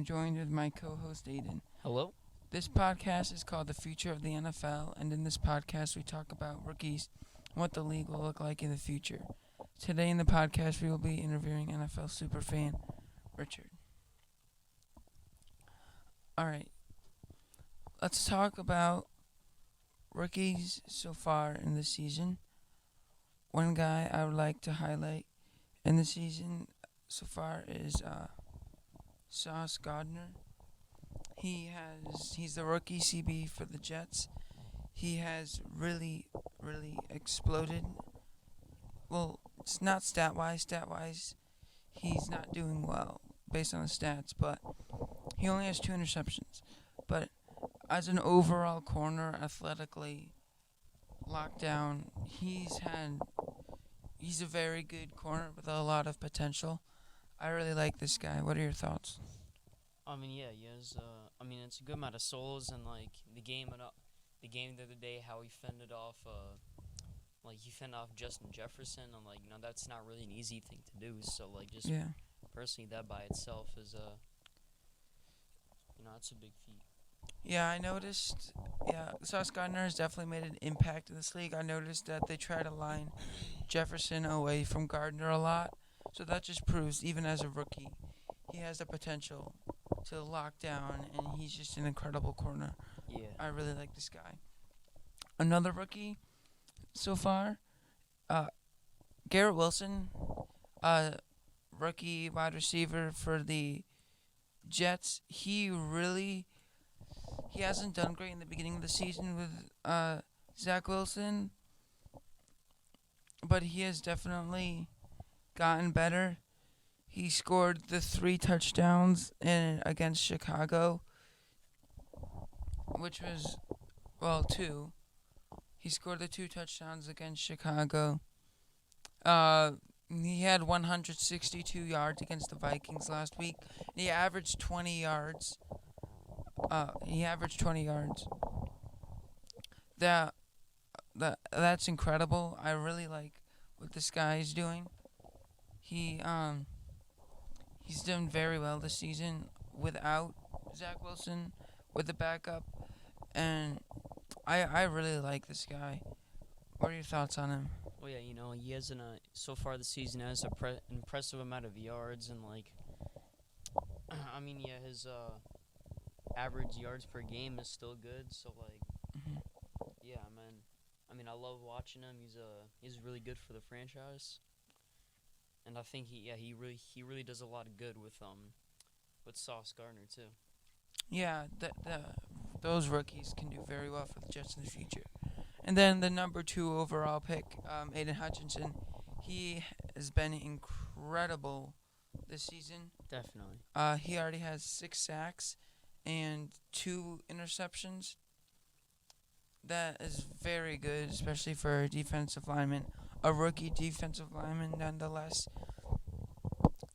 joined with my co host Aiden. Hello? This podcast is called The Future of the NFL, and in this podcast, we talk about rookies and what the league will look like in the future. Today in the podcast, we will be interviewing NFL superfan Richard. Alright, let's talk about rookies so far in the season. One guy I would like to highlight in the season so far is Sauce Gardner. He's the rookie CB for the Jets. He has really exploded. Well, it's not stat wise. He's not doing well based on the stats, but he only has 2 interceptions. But as an overall corner, athletically locked down, he's a very good corner with a lot of potential. I really like this guy. What are your thoughts? He has. It's a good amount of souls, and the game the other day, how he fended off, Justin Jefferson, and that's not really an easy thing to do. So Yeah. personally, that by itself is it's a big feat. Yeah, I noticed. Yeah, Sauce Gardner has definitely made an impact in this league. I noticed that they try to line Jefferson away from Gardner a lot. So that just proves, even as a rookie, he has the potential to lock down, and he's just an incredible corner. Yeah. I really like this guy. Another rookie so far, Garrett Wilson, rookie wide receiver for the Jets. He hasn't done great in the beginning of the season with Zach Wilson, but he has definitely gotten better. He scored the 3 touchdowns against Chicago, which was, 2. He scored the 2 touchdowns against Chicago. He had 162 yards against the Vikings last week. He averaged 20 yards. That's incredible. I really like what this guy is doing. He's done very well this season without Zach Wilson, with the backup, and I really like this guy. What are your thoughts on him? Well, yeah, he has so far this season has impressive amount of yards and his average yards per game is still good. So Mhm. yeah, man. I love watching him. He's really good for the franchise. And I think he really does a lot of good with Sauce Gardner too. Yeah, those rookies can do very well for the Jets in the future. And then the number 2 overall pick, Aiden Hutchinson, he has been incredible this season. Definitely. He already has 6 sacks and 2 interceptions. That is very good, especially for a defensive lineman, a rookie defensive lineman. Nonetheless,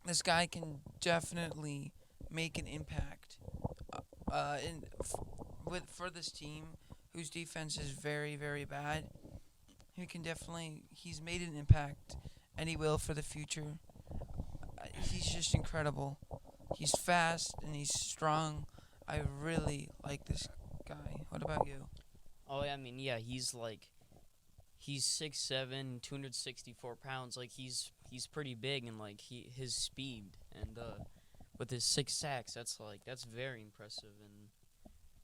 this guy can definitely make an impact for this team, whose defense is very bad. He's made an impact, and he will for the future. He's just incredible. He's fast and he's strong. I really like this guy. What about you? Oh, yeah, he's 6'7", 264 pounds. He's pretty big, and his speed and with his 6 sacks, that's very impressive. And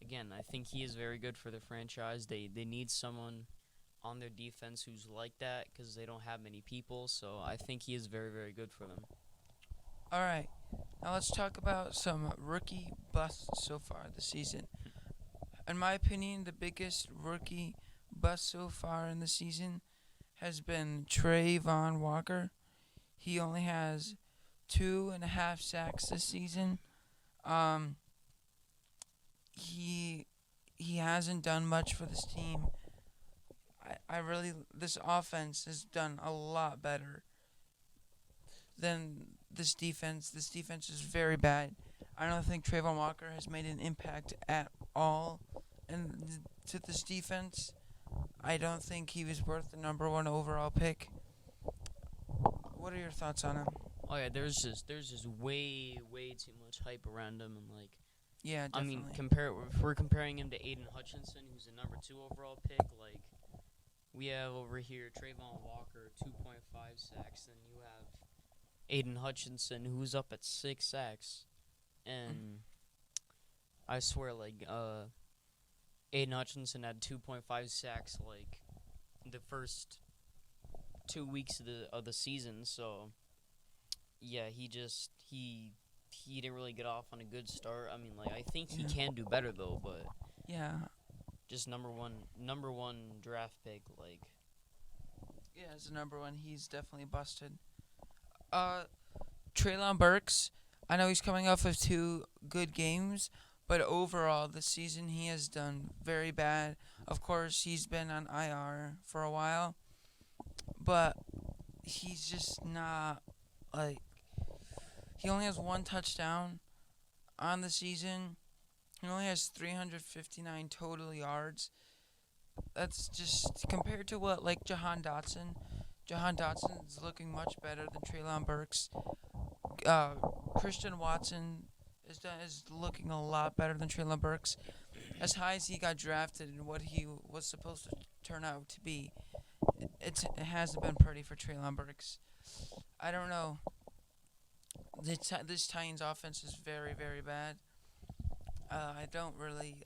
again, I think he is very good for the franchise. They need someone on their defense who's like that because they don't have many people. So I think he is very good for them. All right. Now let's talk about some rookie busts so far this season. In my opinion, the biggest rookie bust so far in the season has been Trayvon Walker. He only has 2.5 sacks this season. He hasn't done much for this team. This offense has done a lot better than this defense. This defense is very bad. I don't think Trayvon Walker has made an impact at all to this defense. I don't think he was worth the number 1 overall pick. What are your thoughts on him? Oh yeah, there's just way too much hype around him, and like Yeah, I mean, definitely. if we're comparing him to Aiden Hutchinson, who's a number 2 overall pick, like we have over here Trayvon Walker, 2.5 sacks, and you have Aiden Hutchinson, who's up at 6 sacks, and I swear, like Aiden Hutchinson had 2.5 sacks like the first 2 weeks of the season, so yeah, he didn't really get off on a good start. I mean, like I think he Yeah. can do better though, but Yeah. just number one draft pick, like Yeah, as a number one, he's definitely busted. Uh, Traylon Burks, I know he's coming off of 2 good games, but overall this season he has done very bad. Of course, he's been on IR for a while, but he's just not like he only has 1 touchdown on the season. He only has 359 total yards. That's just compared to what like Jahan Dotson. Jahan Dotson is looking much better than Traylon Burks. uh, Christian Watson is looking a lot better than Traylon Burks. As high as he got drafted and what he was supposed to turn out to be, it hasn't been pretty for Traylon Burks. I don't know. This Titans offense is very bad. I don't really.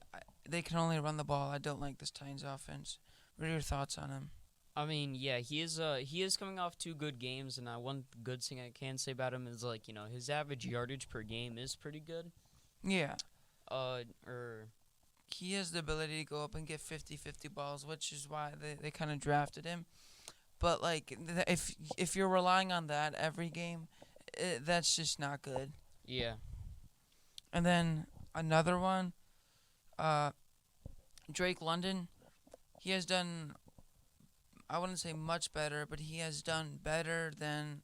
They can only run the ball. I don't like this Titans offense. What are your thoughts on him? I mean, yeah, he is coming off 2 good games, and one good thing I can say about him is like his average yardage per game is pretty good. Yeah, Or he has the ability to go up and get 50-50 balls, which is why they kind of drafted him. But like, if you're relying on that every game, that's just not good. yeah, And then another one, uh, Drake London. He has done. I wouldn't say much better, but he has done better than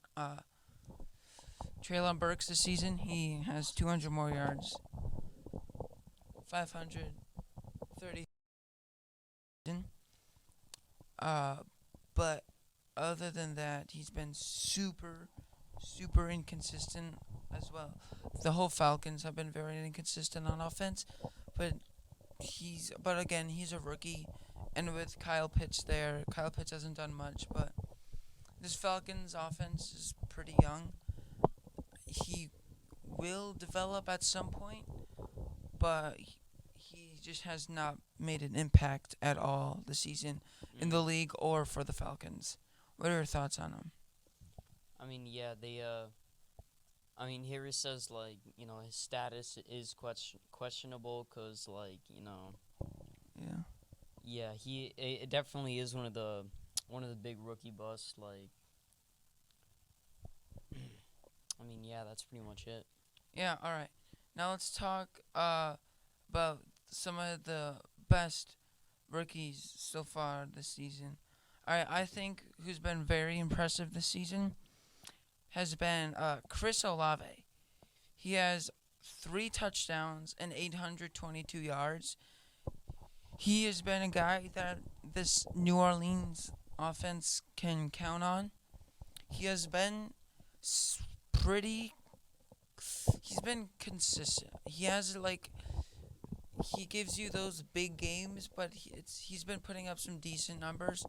Traylon Burks this season. He has 200 more yards, 530. Uh, but other than that, he's been super inconsistent as well. The whole Falcons have been very inconsistent on offense, but but again, he's a rookie, and with Kyle Pitts there, Kyle Pitts hasn't done much, but this Falcons offense is pretty young. He will develop at some point, but he just has not made an impact at all this season in the league or for the Falcons. What are your thoughts on him? I mean, yeah, I mean, here it says like his status is questionable because like Yeah. yeah, it definitely is one of the big rookie busts. Like, I mean, yeah, that's pretty much it. Yeah, all right. Now let's talk about some of the best rookies so far this season. All right, I think who's been very impressive this season has been Chris Olave. He has 3 touchdowns and 822 yards. He has been a guy that this New Orleans offense can count on. He has been pretty. He's been consistent. He has like he gives you those big games, but he's been putting up some decent numbers.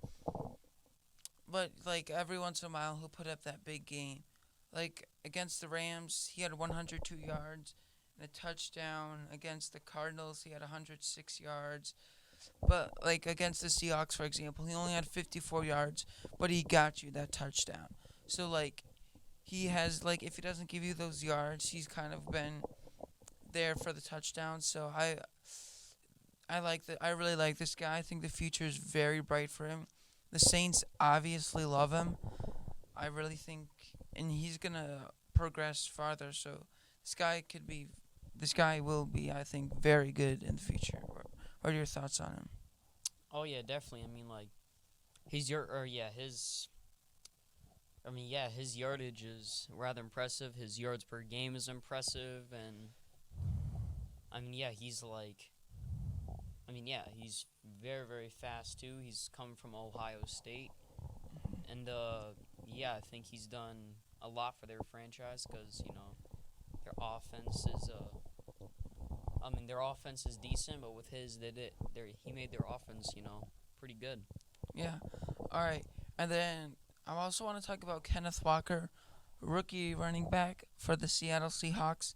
But like every once in a while, he'll put up that big game. Like against the Rams, he had 102 yards and a touchdown. Against the Cardinals, he had 106 yards. But like against the Seahawks, for example, he only had 54 yards, but he got you that touchdown. So like he has like if he doesn't give you those yards, he's kind of been there for the touchdown. So I really like this guy. I think the future is very bright for him. The Saints obviously love him. I really think, and he's gonna progress farther. So this guy will be, I think, very good in the future. What are your thoughts on him? Oh yeah, definitely. I mean, like his yard or yeah his. I mean, yeah, his yardage is rather impressive. His yards per game is impressive, and I mean, yeah, he's like, I mean, yeah, he's very fast too. He's come from Ohio State, and yeah, I think he's done a lot for their franchise because their offense is their offense is decent, but with his, he made their offense pretty good. Yeah. All right. And then I also want to talk about Kenneth Walker, rookie running back for the Seattle Seahawks.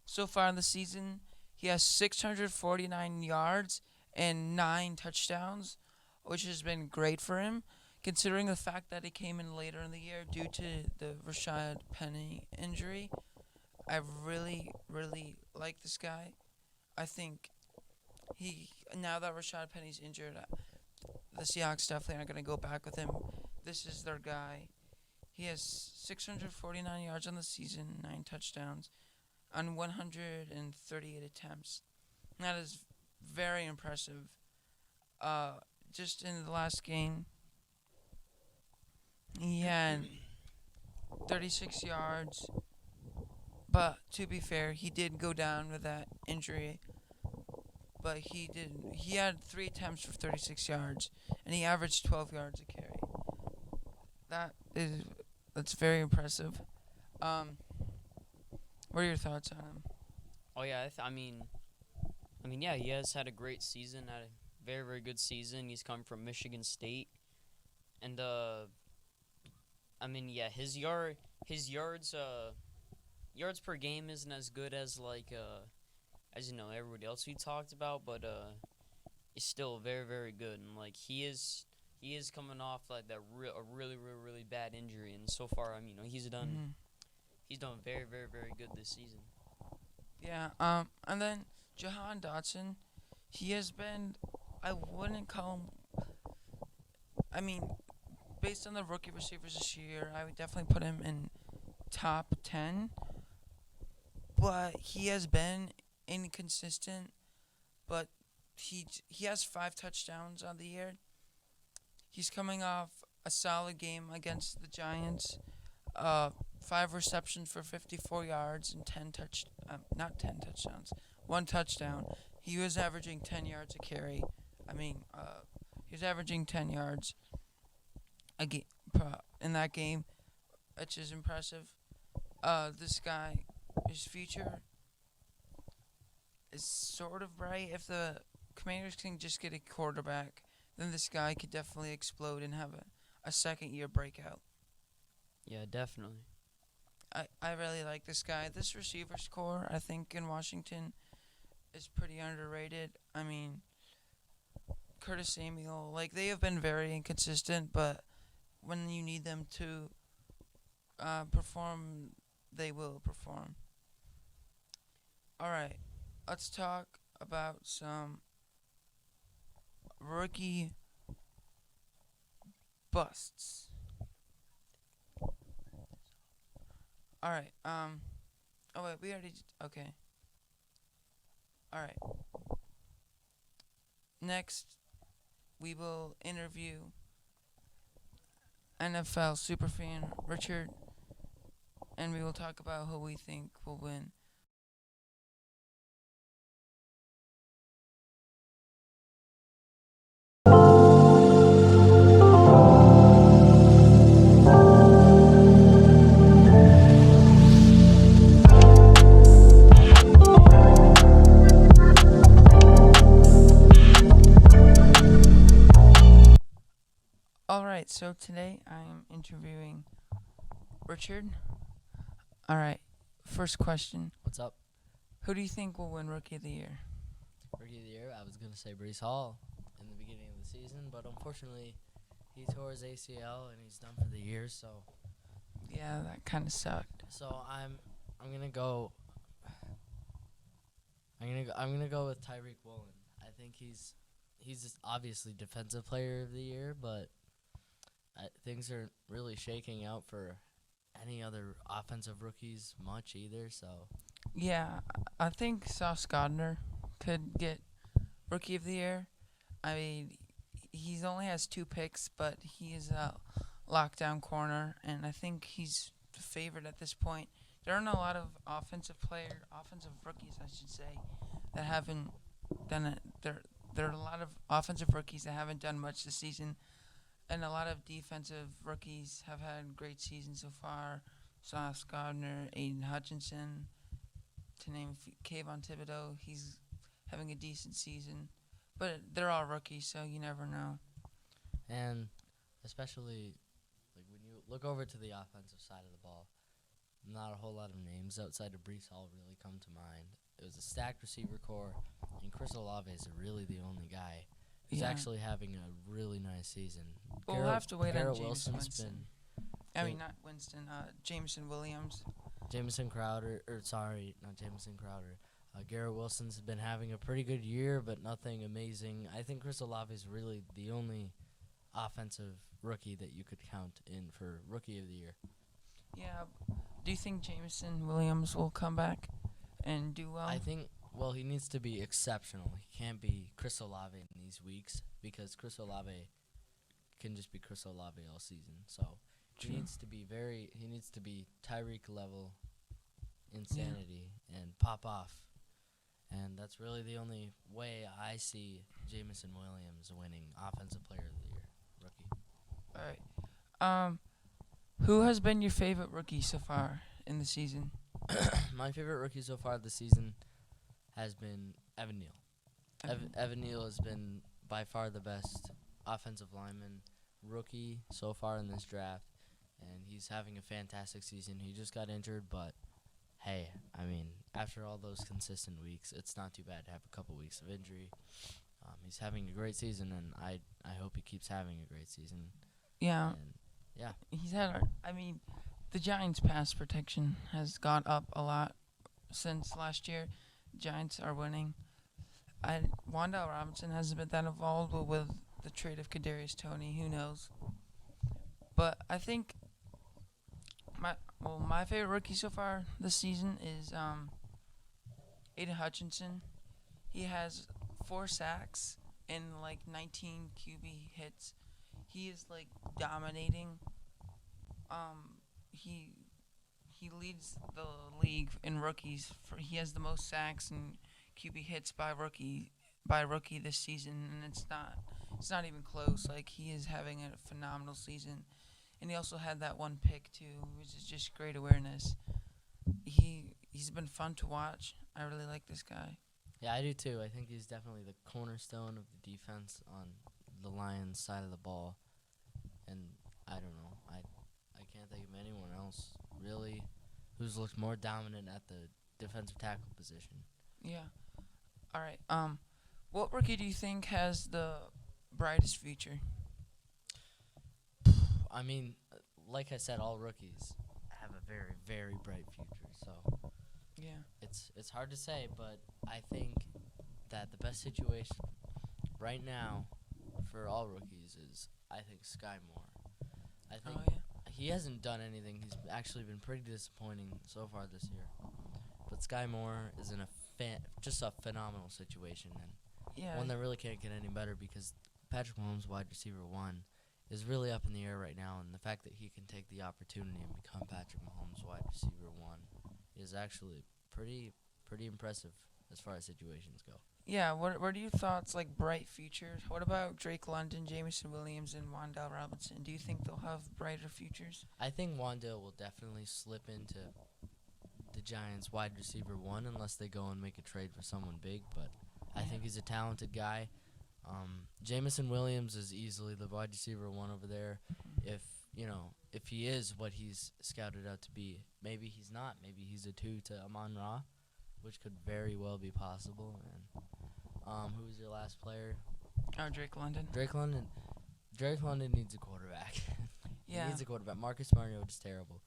So far in the season, he has 649 yards and 9 touchdowns, which has been great for him, considering the fact that he came in later in the year due to the Rashad Penny injury. I really, really like this guy. I think now that Rashad Penny's injured, the Seahawks definitely aren't going to go back with him. This is their guy. He has 649 yards on the season, 9 touchdowns on 138 attempts. That is very impressive. Just in the last game, he had 36 yards. But to be fair, he did go down with that injury. But he didn't. He had 3 attempts for 36 yards, and he averaged 12 yards a carry. That's very impressive. What are your thoughts on him? Oh yeah, yeah, he has had a great season, had a very very good season. He's come from Michigan State, and yeah, his yards per game isn't as good as everybody else we talked about, but it's still very very good, and he is coming off a really really bad injury, and so far he's done very very very good this season. Yeah. And then Jahan Dotson, he has been. I wouldn't call him. Based on the rookie receivers this year, I would definitely put him in top 10. But he has been inconsistent. But he has 5 touchdowns on the year. He's coming off a solid game against the Giants. 5 receptions for 54 yards and 1 touchdown. He was averaging 10 yards a carry. He was averaging 10 yards in that game, which is impressive. This guy, his future is sort of bright. If the Commanders can just get a quarterback, then this guy could definitely explode and have a second-year breakout. Yeah, definitely. I really like this guy. This receivers core, I think, in Washington is pretty underrated. Curtis Samuel, they have been very inconsistent, but when you need them to perform, they will perform. All right, let's talk about some rookie busts. All right. Oh wait, we already. Okay. All right. Next, we will interview NFL superfan Richard, and we will talk about who we think will win. Alright, so today I am interviewing Richard. Alright, first question. What's up? Who do you think will win Rookie of the Year? Rookie of the Year, I was going to say Breece Hall in the beginning of the season, but unfortunately he tore his ACL and he's done for the year, so Yeah, that kind of sucked. so I'm going to go with Tyreek Woolen. I think he's obviously defensive player of the year, but things aren't really shaking out for any other offensive rookies much either, so Yeah, I think Sauce Gardner could get Rookie of the Year. He only has 2 picks, but he is a lockdown corner, and I think he's the favorite at this point. There aren't a lot of offensive rookies, I should say, that haven't done it. There are a lot of offensive rookies that haven't done much this season. and a lot of defensive rookies have had great seasons so far. Sauce Gardner, Aiden Hutchinson, to name a few. Kayvon Thibodeau, he's having a decent season. But they're all rookies, so you never know. And especially like when you look over to the offensive side of the ball, not a whole lot of names outside of Brees Hall really come to mind. It was a stacked receiver core, and Chris Olave is really the only guy who's Yeah. actually having a really nice season. But we'll have to wait on Garrett James Wilson's Winston. I mean, not Winston, Jameson Williams. Jamison Crowder, or sorry, not Jamison Crowder. Garrett Wilson's been having a pretty good year, but nothing amazing. I think Chris Olave is really the only offensive rookie that you could count in for Rookie of the Year. Yeah. Do you think Jameson Williams will come back and do well? I think, well, he needs to be exceptional. He can't be Chris Olave in these weeks because Chris Olave can just be Chris Olave all season. So True. he needs to be Tyreek level insanity and pop off. And that's really the only way I see Jameson Williams winning Offensive Player of the Year, rookie. All right. Who has been your favorite rookie so far in the season? My favorite rookie so far this season has been Evan Neal. Evan Neal has been by far the best offensive lineman rookie so far in this draft, and he's having a fantastic season. He just got injured, but hey, I mean, after all those consistent weeks, it's not too bad to have a couple weeks of injury. He's having a great season, and I hope he keeps having a great season. Yeah. And yeah, He's had. The Giants' pass protection has gone up a lot since last year. Giants are winning. Wan'Dale Robinson hasn't been that involved, but with the trade of Kadarius Toney, who knows? But I think my favorite rookie so far this season is Aiden Hutchinson. He has 4 sacks and 19 QB hits. He is dominating. He leads the league in rookies. He has the most sacks and QB hits by rookie this season, and it's not even close. He is having a phenomenal season, and he also had that one pick too, which is just great awareness. He's been fun to watch. I really like this guy. yeah, I do too. I think he's definitely the cornerstone of the defense on the Lions' side of the ball. And I don't know. I can't think of anyone else really who's looked more dominant at the defensive tackle position. Yeah. All right. What rookie do you think has the brightest future? I mean, like I said, all rookies have a very, very bright future. So Yeah. it's hard to say, but I think that the best situation right now for all rookies is, I think, Sky Moore. I think Oh yeah. he hasn't done anything. He's actually been pretty disappointing so far this year. But Sky Moore is in just a phenomenal situation, and Yeah. one that really can't get any better because Patrick Mahomes, wide receiver 1, is really up in the air right now, and the fact that he can take the opportunity and become Patrick Mahomes, wide receiver 1, is actually pretty impressive as far as situations go. Yeah. What are your thoughts? Bright futures. What about Drake London, Jameson Williams, and Wan'Dale Robinson? Do you think they'll have brighter futures? I think Wan'Dale will definitely slip into the Giants' wide receiver 1 unless they go and make a trade for someone big, but I Yeah. think he's a talented guy. Jameson Williams is easily the wide receiver 1 over there. If he is what he's scouted out to be, maybe he's not. Maybe he's a 2 to Amon-Ra, which could very well be possible. And who was your last player? Oh, Drake London. Drake London. Drake London needs a quarterback. Yeah. He needs a quarterback. Marcus Mariota is terrible.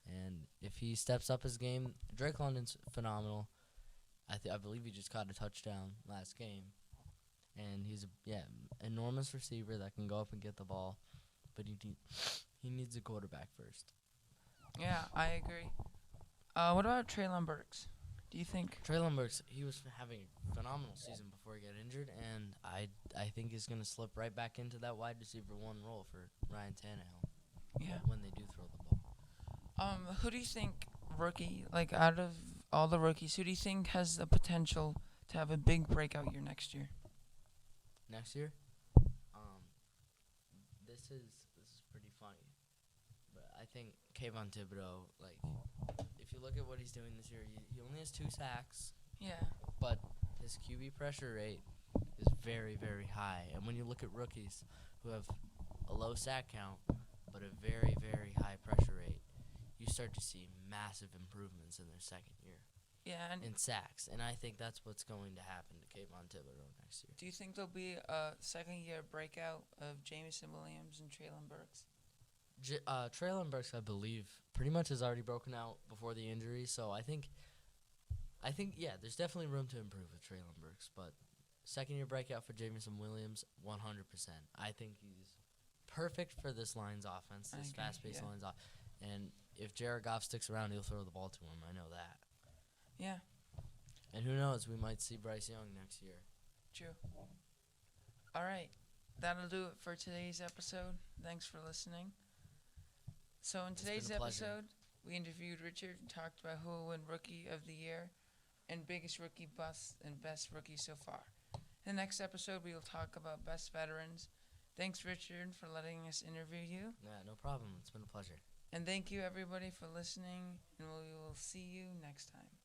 And if he steps up his game, Drake London's phenomenal. I believe he just caught a touchdown last game. And he's enormous receiver that can go up and get the ball. But he needs a quarterback first. Yeah, I agree. What about Traylon Burks? Do you think? Traylon Burks, he was having a phenomenal season before he got injured, and I think he's going to slip right back into that wide receiver 1 role for Ryan Tannehill Yeah. when they do throw the ball. Who do you think rookie, out of all the rookies, who do you think has the potential to have a big breakout year next year? Next year, this is pretty funny, but I think Kayvon Thibodeau, like, if you look at what he's doing this year, he only has 2 sacks, Yeah. but his QB pressure rate is very, very high. And when you look at rookies who have a low sack count but a very, very high pressure rate, you start to see massive improvements in their second year Yeah. And in sacks. And I think that's what's going to happen to Kayvon Thibodeau next year. do you think there'll be a second-year breakout of Jamison Williams and Traylon Burks? Traylon Burks, I believe, pretty much has already broken out before the injury, so I think, yeah, there's definitely room to improve with Traylon Burks, but second-year breakout for Jamison Williams, 100%. I think he's perfect for this Lions offense, I this agree, fast-paced yeah. Lions offense. And if Jared Goff sticks around, he'll throw the ball to him. I know that. Yeah. And who knows, we might see Bryce Young next year. True. All right. That'll do it for today's episode. Thanks for listening. So in It's today's been a pleasure. episode, we interviewed Richard and talked about who will win Rookie of the Year and biggest rookie bust and best rookie so far. In the next episode, we will talk about best veterans. Thanks, Richard, for letting us interview you. Yeah, no problem. It's been a pleasure. And thank you, everybody, for listening, and we will see you next time.